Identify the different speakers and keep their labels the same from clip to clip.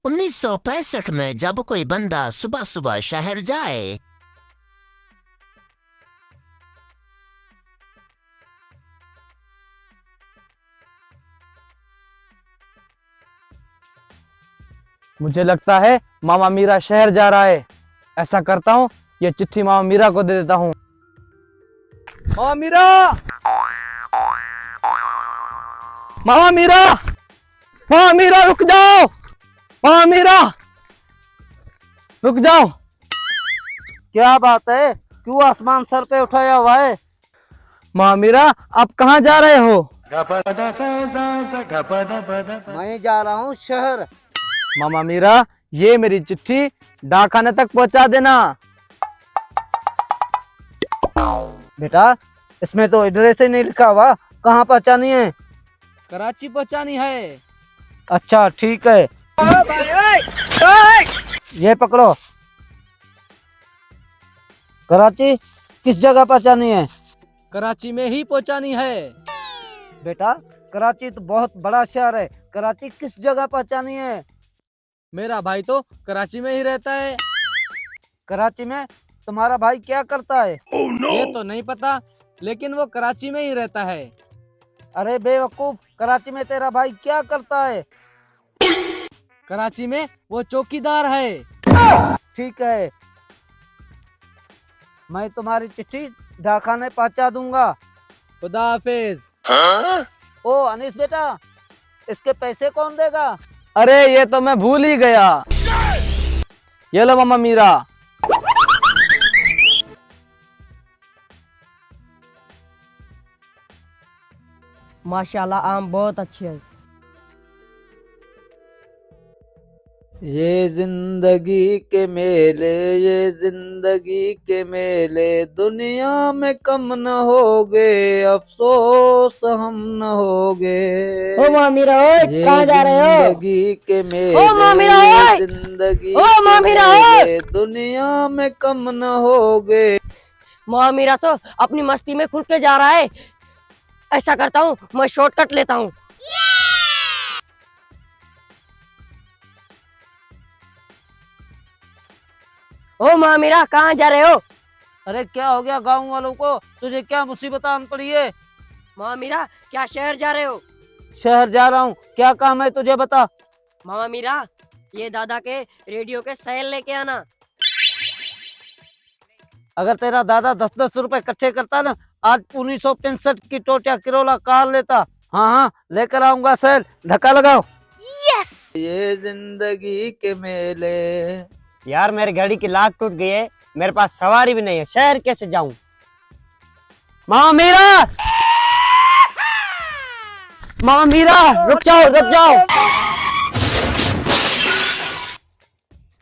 Speaker 1: 1965 में जब कोई बंदा सुबह सुबह शहर जाए।
Speaker 2: मुझे लगता है मामा मीरा शहर जा रहा है। ऐसा करता हूँ, ये चिट्ठी मामा मीरा को दे देता हूँ। मामा मीरा, मामा मीरा, मामा मीरा रुक जाओ, मामा मीरा रुक जाओ।
Speaker 3: क्या बात है? क्यों आसमान सर पे उठाया हुआ है?
Speaker 2: मामा मीरा, आप कहाँ जा रहे हो?
Speaker 3: मैं जा रहा हूँ शहर।
Speaker 2: मामा मीरा, ये मेरी चिट्ठी डाकखाने तक पहुंचा देना।
Speaker 3: बेटा, इसमें तो एड्रेस ही नहीं लिखा हुआ, कहाँ पहुँचानी है?
Speaker 2: कराची पहुंचानी है।
Speaker 3: अच्छा ठीक है, ये पकड़ो। कराची किस जगह पहुँचानी है?
Speaker 2: कराची में ही पहुंचानी है।
Speaker 3: बेटा, कराची तो बहुत बड़ा शहर है, कराची किस जगह पहुँचानी है?
Speaker 2: मेरा भाई तो कराची में ही रहता है।
Speaker 3: कराची में तुम्हारा भाई क्या करता है?
Speaker 2: ये तो नहीं पता, लेकिन वो कराची में ही रहता है।
Speaker 3: अरे बेवकूफ, कराची में तेरा भाई क्या करता है?
Speaker 2: कराची में वो चौकीदार है।
Speaker 3: ठीक है, मैं तुम्हारी चिट्ठी डाकखाने पहुंचा दूंगा।
Speaker 2: खुदा हाफिज।
Speaker 3: ओ अनीस बेटा, इसके पैसे कौन देगा?
Speaker 2: अरे ये तो मैं भूल ही गया। ये लो मामा मीरा।
Speaker 4: माशाल्लाह, आम बहुत अच्छे हैं।
Speaker 3: ये जिंदगी के मेले, ये जिंदगी के मेले, दुनिया में कम न होगे, अफसोस हम न होगे।
Speaker 4: ओ मामीरा, ओए
Speaker 3: ये
Speaker 4: कहाँ जा रहे हो?
Speaker 3: जिंदगी के मेले,
Speaker 4: ओ मामीरा, ओए!
Speaker 3: ये जिंदगी
Speaker 4: ओ
Speaker 3: के
Speaker 4: मामीरा, ओए!
Speaker 3: मेले, दुनिया में कम न होगे।
Speaker 4: मामीरा तो अपनी मस्ती में खुल के जा रहा है। ऐसा करता हूँ, मैं शॉर्टकट लेता हूँ। ओ मामीरा, कहाँ जा रहे हो?
Speaker 3: अरे क्या हो गया गांव वालों को? तुझे क्या मुसीबत आन पड़ी है?
Speaker 4: मामीरा, क्या शहर जा रहे हो?
Speaker 3: शहर जा रहा हूँ, क्या काम है तुझे बता।
Speaker 4: मामा मीरा, ये दादा के रेडियो के सेल लेके आना।
Speaker 3: अगर तेरा दादा 10-10 रुपए इकट्ठे करता ना, आज 1965 की टोटिया किरोला कार लेता। हाँ हाँ, लेकर आऊंगा सेल, धक्का लगाओ।
Speaker 4: यस!
Speaker 3: ये जिंदगी के मेले।
Speaker 5: यार मेरी गाड़ी की लाक टूट गई है, मेरे पास सवारी भी नहीं है, शहर कैसे जाऊं? मामा मीरा, मामा मीरा रुक जाओ, रुक जाओ।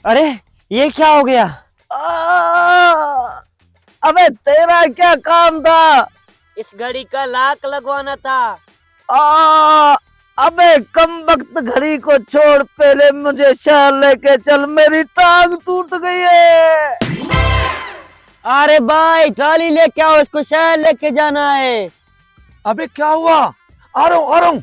Speaker 5: अरे ये क्या हो गया?
Speaker 3: अबे तेरा क्या काम था?
Speaker 5: इस गाड़ी का लाक लगवाना था।
Speaker 3: अबे कम वक्त घड़ी को छोड़, पहले मुझे शहर लेके चल, मेरी टांग टूट गई है।
Speaker 5: अरे भाई ट्राली लेके आओ, इसको शहर लेके जाना है।
Speaker 3: अबे क्या हुआ? आ रहा हूँ, आ रहा हूँ।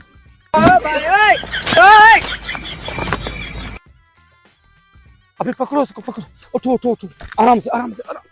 Speaker 3: अबे पकड़ो इसको, पकड़ो, उठो उठो उठो, आराम से आराम से आराम।